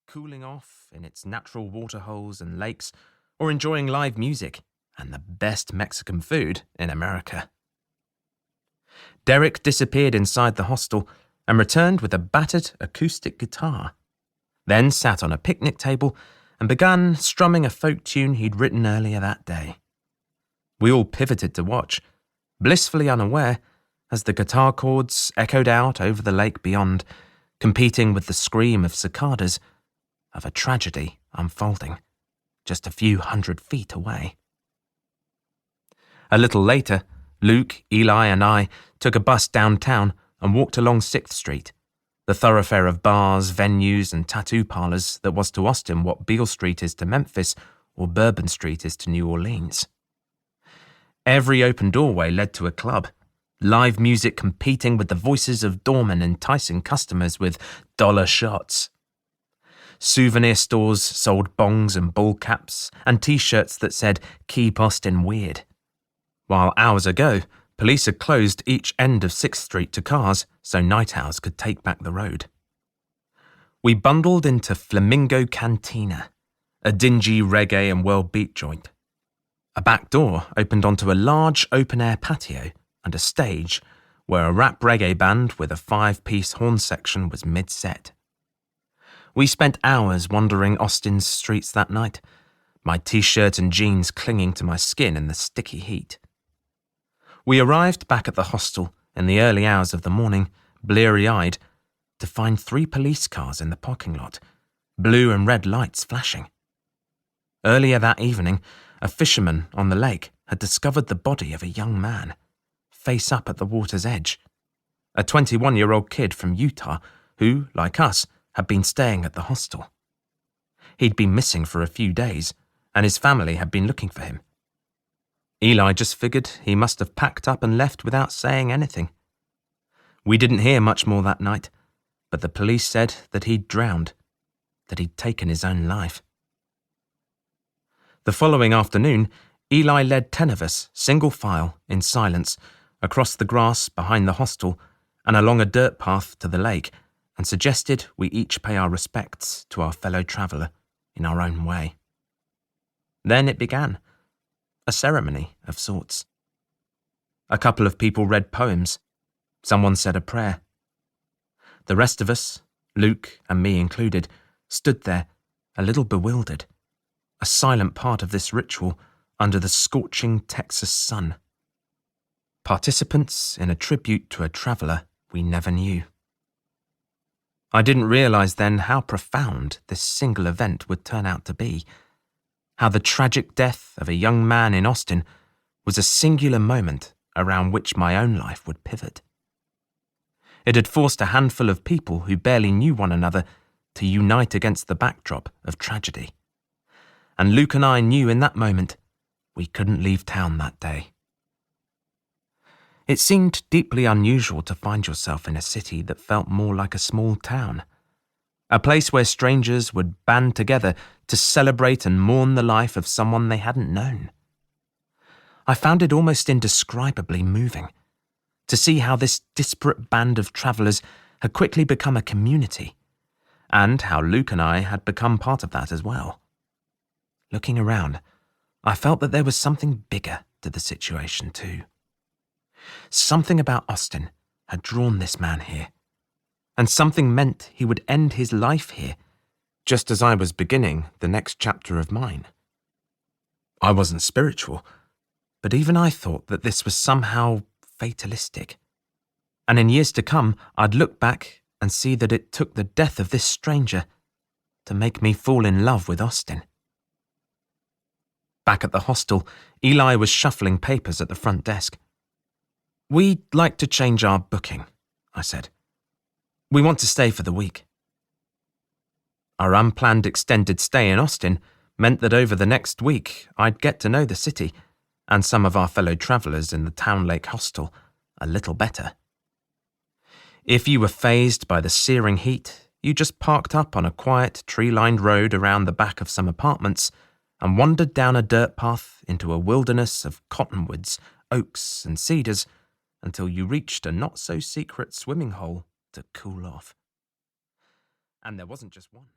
cooling off in its natural waterholes and lakes, or enjoying live music and the best Mexican food in America. Derek disappeared inside the hostel and returned with a battered acoustic guitar, then sat on a picnic table and began strumming a folk tune he'd written earlier that day. We all pivoted to watch, blissfully unaware, as the guitar chords echoed out over the lake beyond, competing with the scream of cicadas of a tragedy unfolding just a few 100 feet away. A little later, Luke, Eli, and I took a bus downtown and walked along 6th Street, the thoroughfare of bars, venues, and tattoo parlors that was to Austin what Beale Street is to Memphis or Bourbon Street is to New Orleans. Every open doorway led to a club, live music competing with the voices of doormen enticing customers with dollar shots. Souvenir stores sold bongs and ball caps and T-shirts that said, "Keep Austin Weird." While hours ago, police had closed each end of 6th Street to cars so night owls could take back the road. We bundled into Flamingo Cantina, a dingy reggae and world beat joint. A back door opened onto a large open-air patio and a stage where a rap reggae band with a 5-piece horn section was mid-set. We spent hours wandering Austin's streets that night, my T-shirt and jeans clinging to my skin in the sticky heat. We arrived back at the hostel in the early hours of the morning, bleary-eyed, to find 3 police cars in the parking lot, blue and red lights flashing. Earlier that evening, a fisherman on the lake had discovered the body of a young man, face up at the water's edge, a 21-year-old kid from Utah who, like us, had been staying at the hostel. He'd been missing for a few days, and his family had been looking for him. Eli just figured he must have packed up and left without saying anything. We didn't hear much more that night, but the police said that he'd drowned, that he'd taken his own life. The following afternoon, Eli led 10 of us, single file, in silence, across the grass behind the hostel and along a dirt path to the lake, and suggested we each pay our respects to our fellow traveller in our own way. Then it began, a ceremony of sorts. A couple of people read poems. Someone said a prayer. The rest of us, Luke and me included, stood there, a little bewildered, a silent part of this ritual under the scorching Texas sun. Participants in a tribute to a traveller we never knew. I didn't realise then how profound this single event would turn out to be, how the tragic death of a young man in Austin was a singular moment around which my own life would pivot. It had forced a handful of people who barely knew one another to unite against the backdrop of tragedy. And Luke and I knew in that moment we couldn't leave town that day. It seemed deeply unusual to find yourself in a city that felt more like a small town, a place where strangers would band together to celebrate and mourn the life of someone they hadn't known. I found it almost indescribably moving to see how this disparate band of travellers had quickly become a community, and how Luke and I had become part of that as well. Looking around, I felt that there was something bigger to the situation too. Something about Austin had drawn this man here, and something meant he would end his life here, just as I was beginning the next chapter of mine. I wasn't spiritual, but even I thought that this was somehow fatalistic. And in years to come, I'd look back and see that it took the death of this stranger to make me fall in love with Austin. Back at the hostel, Eli was shuffling papers at the front desk. "We'd like to change our booking," I said. "We want to stay for the week." Our unplanned extended stay in Austin meant that over the next week I'd get to know the city and some of our fellow travellers in the Town Lake hostel a little better. If you were fazed by the searing heat, you just parked up on a quiet, tree-lined road around the back of some apartments and wandered down a dirt path into a wilderness of cottonwoods, oaks and cedars until you reached a not-so-secret swimming hole to cool off. And there wasn't just one.